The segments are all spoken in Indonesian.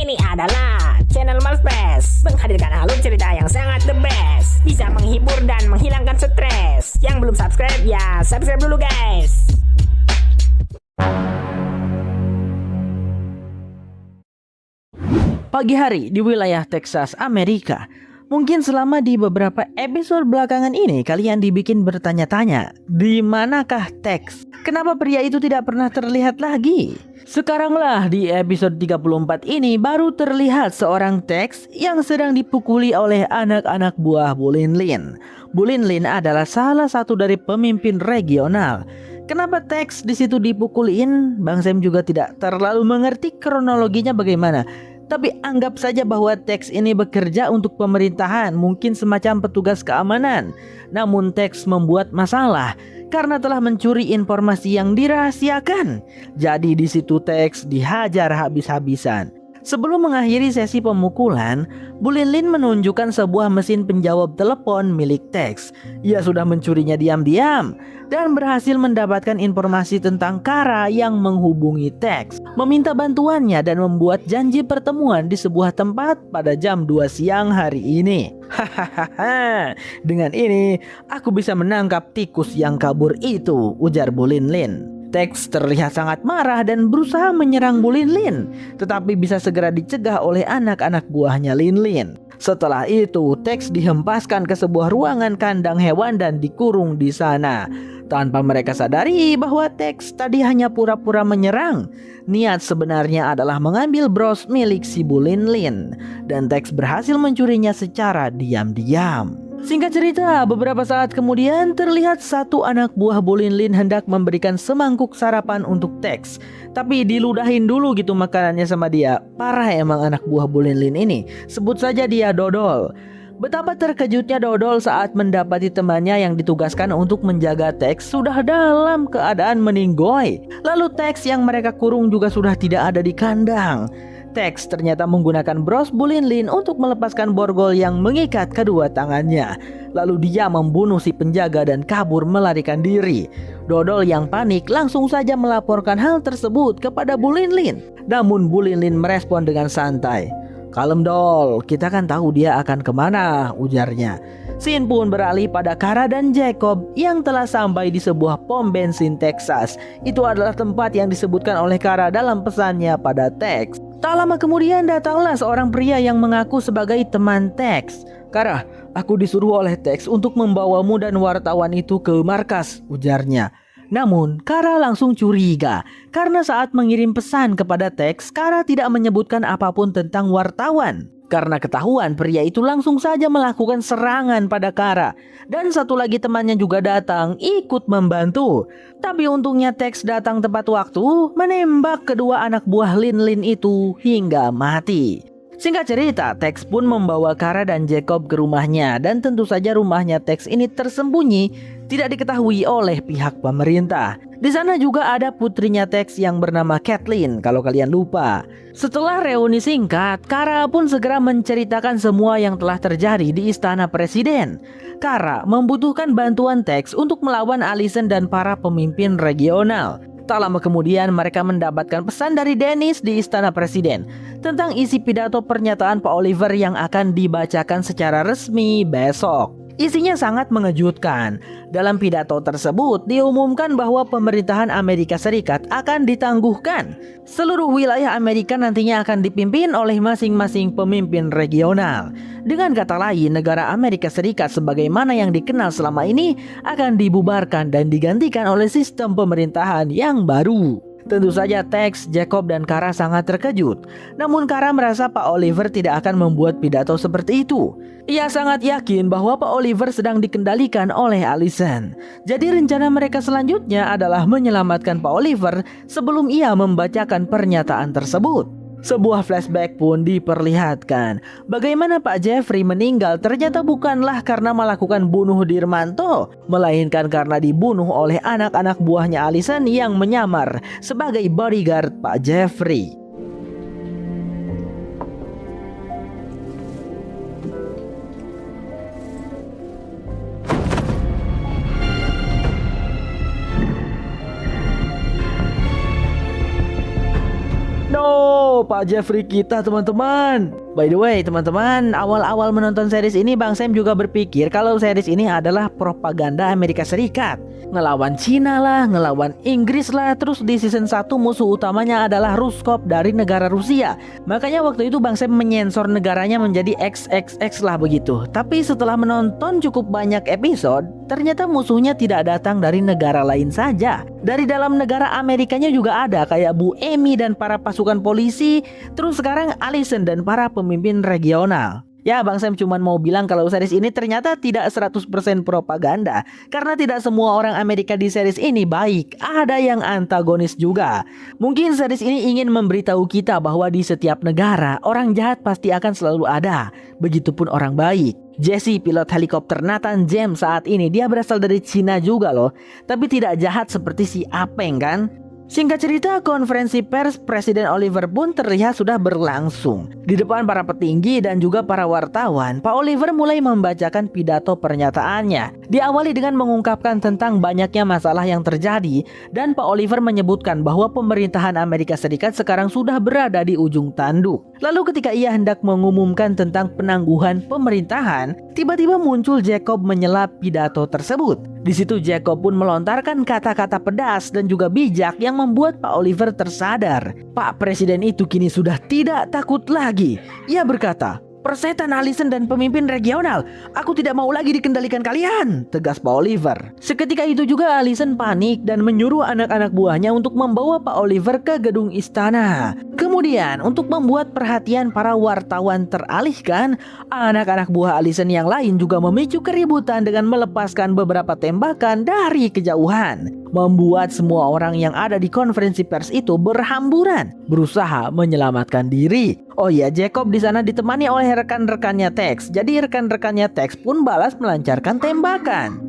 Ini adalah channel Malfest, menghadirkan alur cerita yang sangat the best, bisa menghibur dan menghilangkan stres. Yang belum subscribe ya subscribe dulu guys. Pagi hari di wilayah Texas, Amerika. Mungkin selama di beberapa episode belakangan ini kalian dibikin bertanya-tanya, di manakah Tex? Kenapa pria itu tidak pernah terlihat lagi? Sekaranglah di episode 34 ini baru terlihat seorang Tex yang sedang dipukuli oleh anak-anak buah Bu Lin. Bu Lin adalah salah satu dari pemimpin regional. Kenapa Tex di situ dipukulin? Bang Sam juga tidak terlalu mengerti kronologinya bagaimana. Tapi anggap saja bahwa Tex ini bekerja untuk pemerintahan, mungkin semacam petugas keamanan. Namun Tex membuat masalah karena telah mencuri informasi yang dirahasiakan. Jadi di situ Tex dihajar habis-habisan. Sebelum mengakhiri sesi pemukulan, Bu Lin menunjukkan sebuah mesin penjawab telepon milik Tex. Ia sudah mencurinya diam-diam dan berhasil mendapatkan informasi tentang Kara yang menghubungi Tex, meminta bantuannya dan membuat janji pertemuan di sebuah tempat pada jam 2 siang hari ini. Hahaha, dengan ini aku bisa menangkap tikus yang kabur itu, ujar Bu Lin. Tex terlihat sangat marah dan berusaha menyerang Bu Lin, tetapi bisa segera dicegah oleh anak-anak buahnya Lin. Setelah itu, Tex dihempaskan ke sebuah ruangan kandang hewan dan dikurung di sana. Tanpa mereka sadari bahwa Tex tadi hanya pura-pura menyerang. Niat sebenarnya adalah mengambil bros milik si Bu Lin, dan Tex berhasil mencurinya secara diam-diam. Singkat cerita, beberapa saat kemudian terlihat satu anak buah Bu Lin hendak memberikan semangkuk sarapan untuk Tex. Tapi diludahin dulu gitu makanannya sama dia. Parah emang anak buah Bu Lin ini. Sebut saja dia Dodol. Betapa terkejutnya Dodol saat mendapati temannya yang ditugaskan untuk menjaga Tex sudah dalam keadaan meninggoy. Lalu Tex yang mereka kurung juga sudah tidak ada di kandang. Tex ternyata menggunakan bros Bu Lin untuk melepaskan borgol yang mengikat kedua tangannya. Lalu dia membunuh si penjaga dan kabur melarikan diri. Dodol yang panik langsung saja melaporkan hal tersebut kepada Bu Lin. Namun Bu Lin merespon dengan santai. "Kalem Dol, kita kan tahu dia akan kemana," ujarnya. Scene pun beralih pada Kara dan Jacob yang telah sampai di sebuah pom bensin Texas. Itu adalah tempat yang disebutkan oleh Kara dalam pesannya pada Tex. Tak lama kemudian datanglah seorang pria yang mengaku sebagai teman Tex. "Kara, aku disuruh oleh Tex untuk membawamu dan wartawan itu ke markas," ujarnya. Namun Kara langsung curiga karena saat mengirim pesan kepada Tex, Kara tidak menyebutkan apapun tentang wartawan. Karena ketahuan, pria itu langsung saja melakukan serangan pada Kara. Dan satu lagi temannya juga datang ikut membantu. Tapi untungnya Tex datang tepat waktu, menembak kedua anak buah Lin itu hingga mati. Singkat cerita, Tex pun membawa Kara dan Jacob ke rumahnya. Dan tentu saja rumahnya Tex ini tersembunyi, tidak diketahui oleh pihak pemerintah. Di sana juga ada putrinya Tex yang bernama Kathleen kalau kalian lupa. Setelah reuni singkat, Kara pun segera menceritakan semua yang telah terjadi di istana presiden. Kara membutuhkan bantuan Tex untuk melawan Allison dan para pemimpin regional. Tak lama kemudian mereka mendapatkan pesan dari Dennis di istana presiden tentang isi pidato pernyataan Pak Oliver yang akan dibacakan secara resmi besok. Isinya sangat mengejutkan. Dalam pidato tersebut diumumkan bahwa pemerintahan Amerika Serikat akan ditangguhkan. Seluruh wilayah Amerika nantinya akan dipimpin oleh masing-masing pemimpin regional. Dengan kata lain, negara Amerika Serikat sebagaimana yang dikenal selama ini akan dibubarkan dan digantikan oleh sistem pemerintahan yang baru. Tentu saja Tex, Jacob, dan Kara sangat terkejut. Namun Kara merasa Pak Oliver tidak akan membuat pidato seperti itu. Ia sangat yakin bahwa Pak Oliver sedang dikendalikan oleh Allison. Jadi rencana mereka selanjutnya adalah menyelamatkan Pak Oliver sebelum ia membacakan pernyataan tersebut. Sebuah flashback pun diperlihatkan. Bagaimana Pak Jeffrey meninggal ternyata bukanlah karena melakukan bunuh Dirmanto, melainkan karena dibunuh oleh anak-anak buahnya Allison yang menyamar sebagai bodyguard Pak Jeffrey. No, Pak Pak Jeffrey kita teman-teman. By the way teman-teman, awal-awal menonton series ini Bang Sam juga berpikir kalau series ini adalah propaganda Amerika Serikat. Ngelawan Cina lah, ngelawan Inggris lah. Terus di season 1 musuh utamanya adalah Ruskov dari negara Rusia. Makanya waktu itu Bang Sam menyensor negaranya menjadi XXX lah begitu. Tapi setelah menonton cukup banyak episode, ternyata musuhnya tidak datang dari negara lain saja. Dari dalam negara Amerikanya juga ada, kayak Bu Amy dan para pasukan polisi. Terus sekarang Allison dan para pemimpin regional. Ya, Bang Sam cuman mau bilang kalau series ini ternyata tidak 100% propaganda. Karena tidak semua orang Amerika di series ini baik. Ada yang antagonis juga. Mungkin series ini ingin memberitahu kita bahwa di setiap negara, orang jahat pasti akan selalu ada. Begitupun orang baik. Jesse, pilot helikopter Nathan James saat ini, dia berasal dari Cina juga loh. Tapi tidak jahat seperti si Apeng kan? Singkat cerita, konferensi pers Presiden Oliver pun terlihat sudah berlangsung. Di depan para petinggi dan juga para wartawan, Pak Oliver mulai membacakan pidato pernyataannya. Diawali dengan mengungkapkan tentang banyaknya masalah yang terjadi, dan Pak Oliver menyebutkan bahwa pemerintahan Amerika Serikat sekarang sudah berada di ujung tanduk. Lalu ketika ia hendak mengumumkan tentang penangguhan pemerintahan, tiba-tiba muncul Jacob menyela pidato tersebut. Di situ Jacob pun melontarkan kata-kata pedas dan juga bijak yang membuat Pak Oliver tersadar. Pak Presiden itu kini sudah tidak takut lagi. Ia berkata, "Persetan Allison dan pemimpin regional, aku tidak mau lagi dikendalikan kalian," tegas Pak Oliver. Seketika itu juga Allison panik dan menyuruh anak-anak buahnya untuk membawa Pak Oliver ke gedung istana. Kemudian untuk membuat perhatian para wartawan teralihkan, anak-anak buah Allison yang lain juga memicu keributan dengan melepaskan beberapa tembakan dari kejauhan, membuat semua orang yang ada di konferensi pers itu berhamburan berusaha menyelamatkan diri. Oh iya, Jacob di sana ditemani oleh rekan-rekannya Tex. Jadi rekan-rekannya Tex pun balas melancarkan tembakan.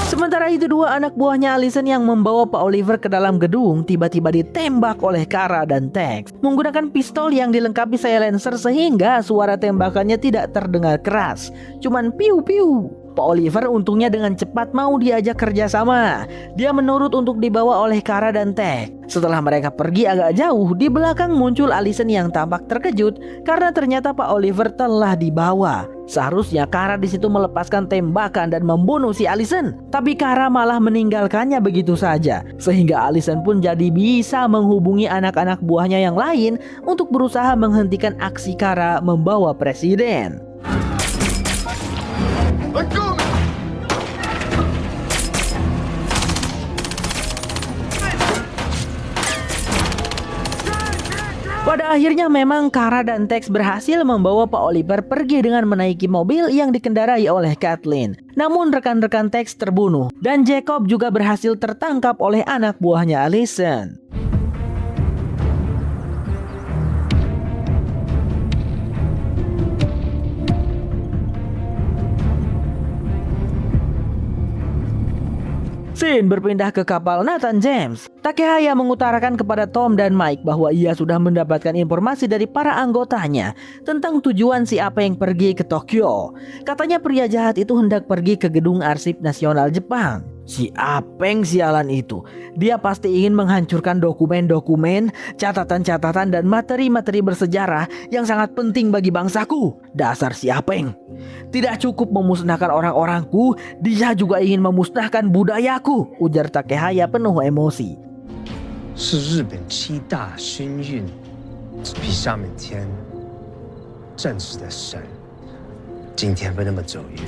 Sementara itu dua anak buahnya Allison yang membawa Pak Oliver ke dalam gedung tiba-tiba ditembak oleh Kara dan Tex menggunakan pistol yang dilengkapi silencer sehingga suara tembakannya tidak terdengar keras, cuman piu-piu. Pak Oliver untungnya dengan cepat mau diajak kerjasama. Dia menurut untuk dibawa oleh Kara dan Tex. Setelah mereka pergi agak jauh, di belakang muncul Allison yang tampak terkejut karena ternyata Pak Oliver telah dibawa. Seharusnya Kara di situ melepaskan tembakan dan membunuh si Allison, tapi Kara malah meninggalkannya begitu saja, sehingga Allison pun jadi bisa menghubungi anak-anak buahnya yang lain untuk berusaha menghentikan aksi Kara membawa presiden. Pada akhirnya memang Kara dan Tex berhasil membawa Pak Oliver pergi dengan menaiki mobil yang dikendarai oleh Kathleen. Namun rekan-rekan Tex terbunuh dan Jacob juga berhasil tertangkap oleh anak buahnya Allison. Scene berpindah ke kapal Nathan James. Takehaya mengutarakan kepada Tom dan Mike bahwa ia sudah mendapatkan informasi dari para anggotanya tentang tujuan si Apeng pergi ke Tokyo. Katanya pria jahat itu hendak pergi ke gedung arsip nasional Jepang. Si Apeng sialan itu, dia pasti ingin menghancurkan dokumen-dokumen, catatan-catatan dan materi-materi bersejarah yang sangat penting bagi bangsaku. Dasar si Apeng. Tidak cukup memusnahkan orang-orangku, dia juga ingin memusnahkan budayaku, ujar Takehaya penuh emosi. 是日本7大勋运，比上面天正直的神，今天会那么走运。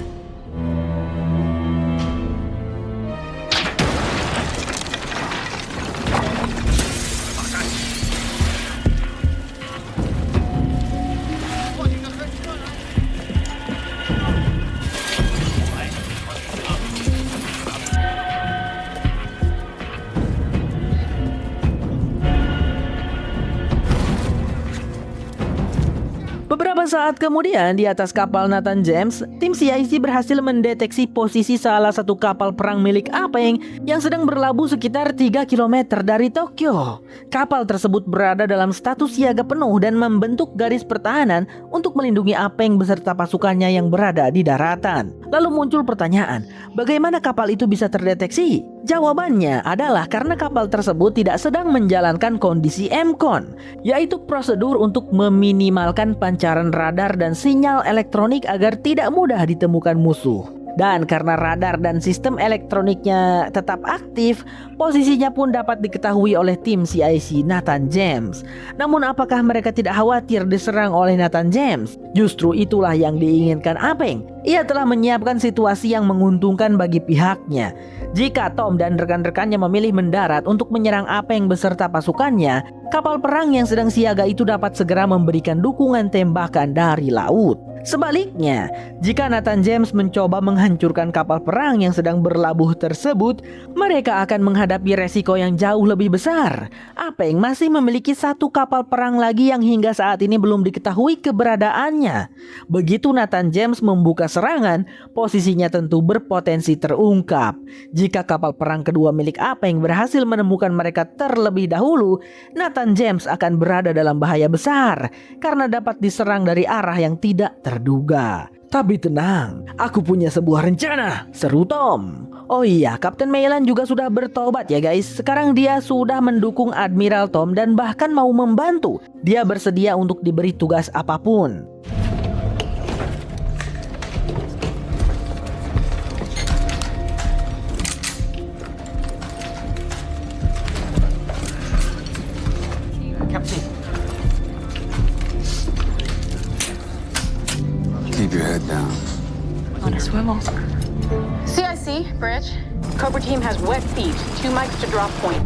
Beberapa saat kemudian di atas kapal Nathan James, tim CIC berhasil mendeteksi posisi salah satu kapal perang milik Apeng yang sedang berlabuh sekitar 3 km dari Tokyo. Kapal tersebut berada dalam status siaga penuh dan membentuk garis pertahanan untuk melindungi Apeng beserta pasukannya yang berada di daratan. Lalu muncul pertanyaan, bagaimana kapal itu bisa terdeteksi? Jawabannya adalah karena kapal tersebut tidak sedang menjalankan kondisi MCON, yaitu prosedur untuk meminimalkan pancaran radar dan sinyal elektronik agar tidak mudah ditemukan musuh. Dan karena radar dan sistem elektroniknya tetap aktif, posisinya pun dapat diketahui oleh tim CIC Nathan James. Namun apakah mereka tidak khawatir diserang oleh Nathan James? Justru itulah yang diinginkan Apeng. Ia telah menyiapkan situasi yang menguntungkan bagi pihaknya. Jika Tom dan rekan-rekannya memilih mendarat untuk menyerang Apeng beserta pasukannya, kapal perang yang sedang siaga itu dapat segera memberikan dukungan tembakan dari laut. Sebaliknya, jika Nathan James mencoba menghancurkan kapal perang yang sedang berlabuh tersebut, mereka akan menghadapi resiko yang jauh lebih besar. Apeng masih memiliki satu kapal perang lagi yang hingga saat ini belum diketahui keberadaannya. Begitu Nathan James membuka serangan, posisinya tentu berpotensi terungkap. Jika kapal perang kedua milik Apeng berhasil menemukan mereka terlebih dahulu, Nathan James akan berada dalam bahaya besar karena dapat diserang dari arah yang tidak terduga. Tapi tenang, aku punya sebuah rencana, seru Tom. Oh iya, Kapten Maylan juga sudah bertobat ya guys. Sekarang dia sudah mendukung Admiral Tom dan bahkan mau membantu. Dia bersedia untuk diberi tugas apapun. Keep your head down. On a swivel. CIC, Bridge. Cobra team has wet feet. 2 mics to drop point.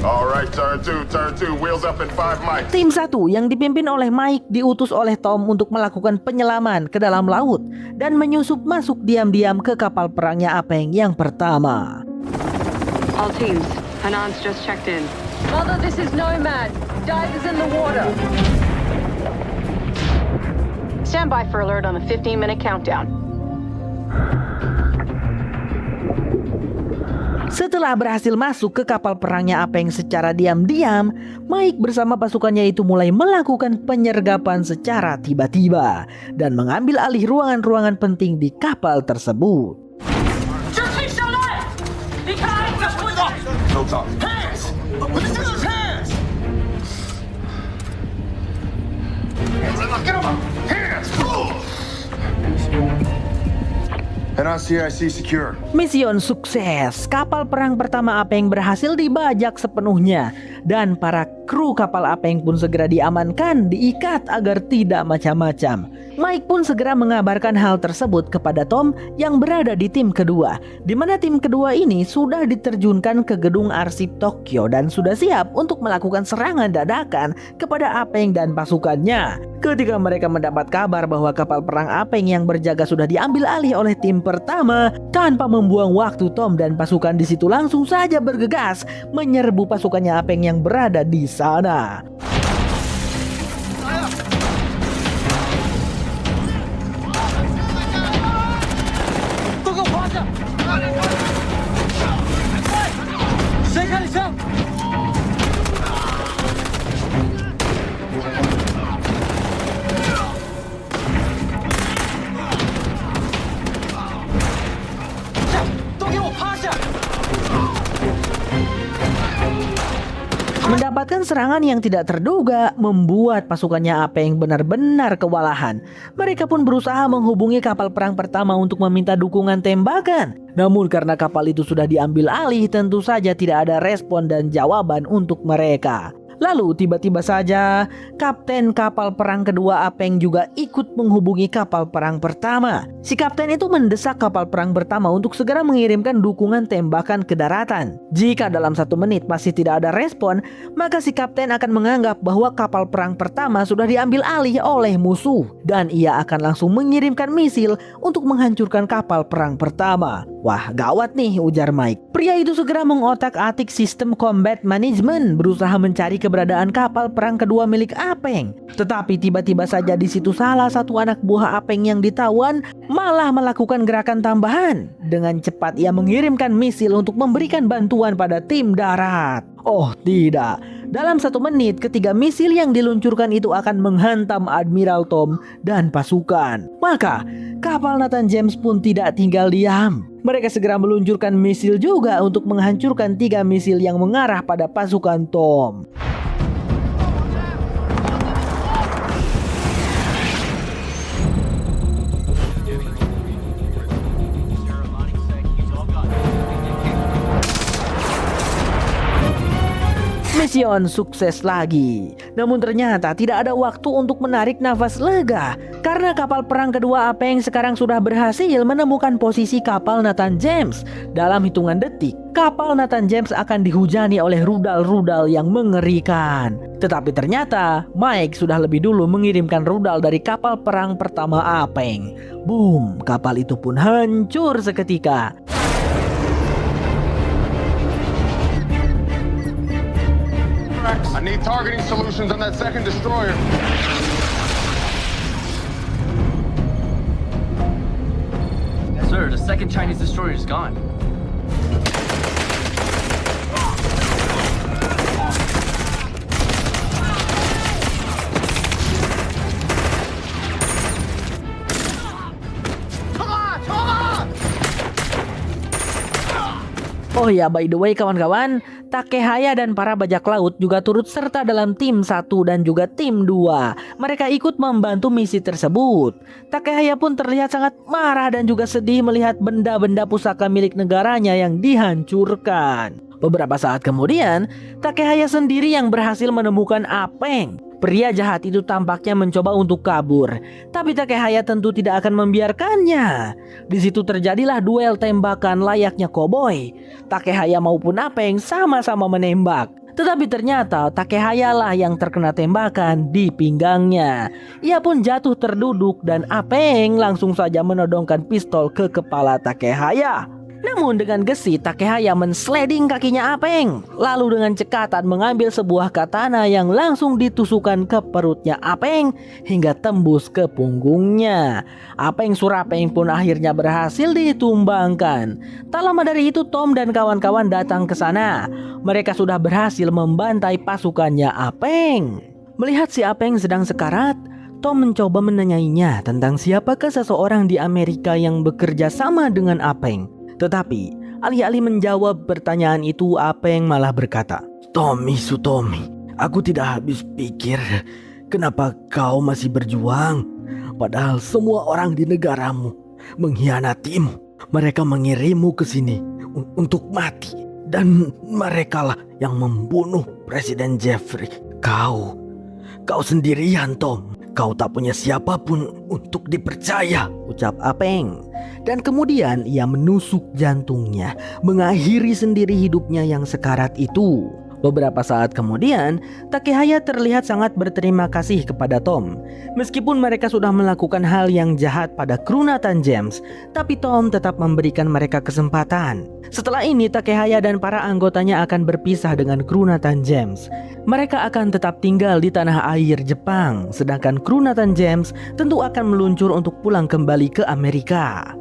All right, turn two, wheels up in 5 mics. Tim 1 yang dipimpin oleh Mike diutus oleh Tom untuk melakukan penyelaman ke dalam laut dan menyusup masuk diam-diam ke kapal perangnya Apeng yang pertama. All teams, Hanan's just checked in. Mother, this is Nomad. Divers in the water. Stand by for alert on the 15-minute countdown. Setelah berhasil masuk ke kapal perangnya Apeng secara diam-diam, Mike bersama pasukannya itu mulai melakukan penyergapan secara tiba-tiba dan mengambil alih ruangan-ruangan penting di kapal tersebut. No talk. Hands! Listen to his hands! Get him up! Hands! And on CIC secure. Mision sukses. Kapal perang pertama Apeng berhasil dibajak sepenuhnya dan para kru kapal Apeng pun segera diamankan, diikat agar tidak macam-macam. Mike pun segera mengabarkan hal tersebut kepada Tom yang berada di tim kedua, di mana tim kedua ini sudah diterjunkan ke gedung arsip Tokyo dan sudah siap untuk melakukan serangan dadakan kepada Apeng dan pasukannya. Ketika mereka mendapat kabar bahwa kapal perang Apeng yang berjaga sudah diambil alih oleh tim pertama, tanpa membuang waktu Tom dan pasukan di situ langsung saja bergegas menyerbu pasukannya Apeng yang berada di sana. Mendapatkan serangan yang tidak terduga membuat pasukannya Apeng benar-benar kewalahan. Mereka pun berusaha menghubungi kapal perang pertama untuk meminta dukungan tembakan. Namun karena kapal itu sudah diambil alih, tentu saja tidak ada respon dan jawaban untuk mereka. Lalu tiba-tiba saja kapten kapal perang kedua Apeng juga ikut menghubungi kapal perang pertama. Si kapten itu mendesak kapal perang pertama untuk segera mengirimkan dukungan tembakan ke daratan. Jika dalam 1 menit masih tidak ada respon, maka si kapten akan menganggap bahwa kapal perang pertama sudah diambil alih oleh musuh dan ia akan langsung mengirimkan misil untuk menghancurkan kapal perang pertama. Wah, gawat nih, ujar Mike. Pria itu segera mengotak-atik sistem combat management, berusaha mencari keberadaan kapal perang kedua milik Apeng. Tetapi tiba-tiba saja di situ salah satu anak buah Apeng yang ditawan malah melakukan gerakan tambahan. Dengan cepat ia mengirimkan misil untuk memberikan bantuan pada tim darat. Oh tidak, dalam 1 menit ketiga misil yang diluncurkan itu akan menghantam Admiral Tom dan pasukan. Maka kapal Nathan James pun tidak tinggal diam. Mereka segera meluncurkan misil juga untuk menghancurkan 3 misil yang mengarah pada pasukan Tom. Mission sukses lagi. Namun ternyata tidak ada waktu untuk menarik nafas lega karena kapal perang kedua Apeng sekarang sudah berhasil menemukan posisi kapal Nathan James. Dalam hitungan detik, kapal Nathan James akan dihujani oleh rudal-rudal yang mengerikan. Tetapi ternyata Mike sudah lebih dulu mengirimkan rudal dari kapal perang pertama Apeng. Boom, kapal itu pun hancur seketika. I need targeting solutions on that second destroyer. Sir, the second Chinese destroyer is gone. Oh ya, by the way kawan-kawan, Takehaya dan para bajak laut juga turut serta dalam tim 1 dan juga tim 2. Mereka ikut membantu misi tersebut. Takehaya pun terlihat sangat marah dan juga sedih melihat benda-benda pusaka milik negaranya yang dihancurkan. Beberapa saat kemudian, Takehaya sendiri yang berhasil menemukan Apeng. Pria jahat itu tampaknya mencoba untuk kabur, tapi Takehaya tentu tidak akan membiarkannya. Di situ terjadilah duel tembakan layaknya koboi. Takehaya maupun Apeng sama-sama menembak. Tetapi ternyata Takehaya lah yang terkena tembakan di pinggangnya. Ia pun jatuh terduduk dan Apeng langsung saja menodongkan pistol ke kepala Takehaya. Namun dengan gesit Takehaya mensleding kakinya Apeng. Lalu dengan cekatan mengambil sebuah katana yang langsung ditusukkan ke perutnya Apeng hingga tembus ke punggungnya. Apeng Surapeng pun akhirnya berhasil ditumbangkan. Tak lama dari itu Tom dan kawan-kawan datang ke sana. Mereka sudah berhasil membantai pasukannya Apeng. Melihat si Apeng sedang sekarat, Tom mencoba menanyainya tentang siapakah seseorang di Amerika yang bekerja sama dengan Apeng. Tetapi alih-alih menjawab pertanyaan itu, Apeng malah berkata, "Tommy Sutomi, aku tidak habis pikir kenapa kau masih berjuang. Padahal semua orang di negaramu mengkhianatimu. Mereka mengirimmu ke sini untuk mati. Dan merekalah yang membunuh Presiden Jeffrey. Kau sendirian, Tom. Kau tak punya siapapun untuk dipercaya," ucap Apeng. Dan kemudian ia menusuk jantungnya, mengakhiri sendiri hidupnya yang sekarat itu. Beberapa saat kemudian, Takehaya terlihat sangat berterima kasih kepada Tom. Meskipun mereka sudah melakukan hal yang jahat pada kru Nathan James, tapi Tom tetap memberikan mereka kesempatan. Setelah ini, Takehaya dan para anggotanya akan berpisah dengan kru Nathan James. Mereka akan tetap tinggal di tanah air Jepang, sedangkan kru Nathan James tentu akan meluncur untuk pulang kembali ke Amerika.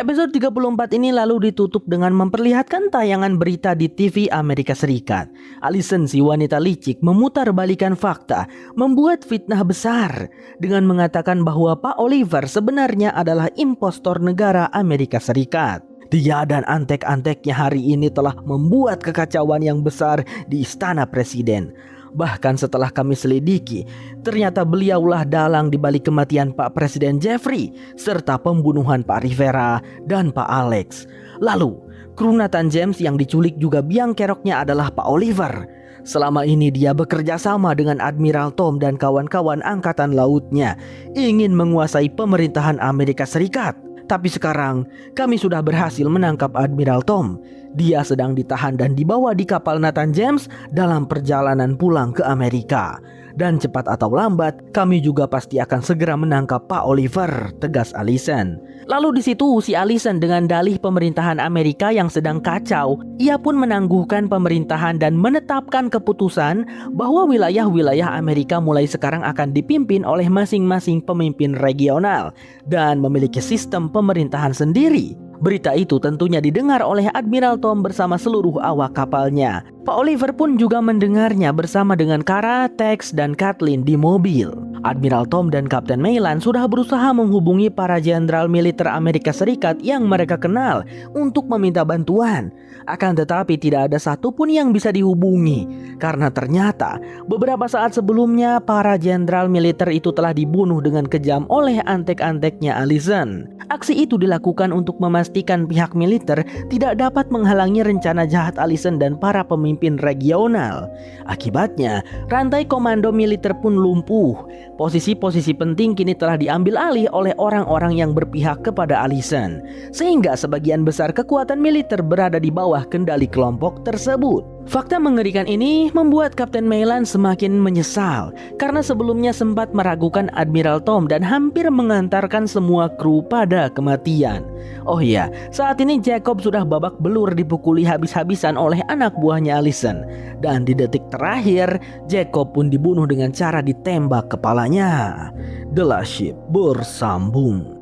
Episode 34 ini lalu ditutup dengan memperlihatkan tayangan berita di TV Amerika Serikat. Allison, si wanita licik, memutarbalikkan fakta, membuat fitnah besar dengan mengatakan bahwa Pak Oliver sebenarnya adalah impostor negara Amerika Serikat. Dia dan antek-anteknya hari ini telah membuat kekacauan yang besar di istana presiden. Bahkan setelah kami selidiki, ternyata beliaulah dalang di balik kematian Pak Presiden Jeffrey serta pembunuhan Pak Rivera dan Pak Alex. Lalu, kru Nathan James yang diculik juga biang keroknya adalah Pak Oliver. Selama ini dia bekerja sama dengan Admiral Tom dan kawan-kawan angkatan lautnya, ingin menguasai pemerintahan Amerika Serikat. Tapi sekarang kami sudah berhasil menangkap Admiral Tom. Dia sedang ditahan dan dibawa di kapal Nathan James dalam perjalanan pulang ke Amerika. Dan cepat atau lambat, kami juga pasti akan segera menangkap Pak Oliver, tegas Allison. Lalu di situ si Allison dengan dalih pemerintahan Amerika yang sedang kacau, ia pun menangguhkan pemerintahan dan menetapkan keputusan bahwa wilayah-wilayah Amerika mulai sekarang akan dipimpin oleh masing-masing pemimpin regional dan memiliki sistem pemerintahan sendiri. Berita itu tentunya didengar oleh Admiral Tom bersama seluruh awak kapalnya. Pak Oliver pun juga mendengarnya bersama dengan Kara, Tex, dan Kathleen di mobil. Admiral Tom dan Kapten Maylan sudah berusaha menghubungi para jenderal militer Amerika Serikat yang mereka kenal untuk meminta bantuan. Akan tetapi tidak ada satupun yang bisa dihubungi karena ternyata beberapa saat sebelumnya para jenderal militer itu telah dibunuh dengan kejam oleh antek-anteknya Allison. Aksi itu dilakukan untuk memastikan pihak militer tidak dapat menghalangi rencana jahat Allison dan para pemimpin regional. Akibatnya, rantai komando militer pun lumpuh. Posisi-posisi penting kini telah diambil alih oleh orang-orang yang berpihak kepada Allison, sehingga sebagian besar kekuatan militer berada di bawah kendali kelompok tersebut. Fakta mengerikan ini membuat Kapten Maylan semakin menyesal karena sebelumnya sempat meragukan Admiral Tom dan hampir mengantarkan semua kru pada kematian. Oh iya, saat ini Jacob sudah babak belur dipukuli habis-habisan oleh anak buahnya Allison. Dan di detik terakhir, Jacob pun dibunuh dengan cara ditembak kepalanya. The Last Ship bersambung.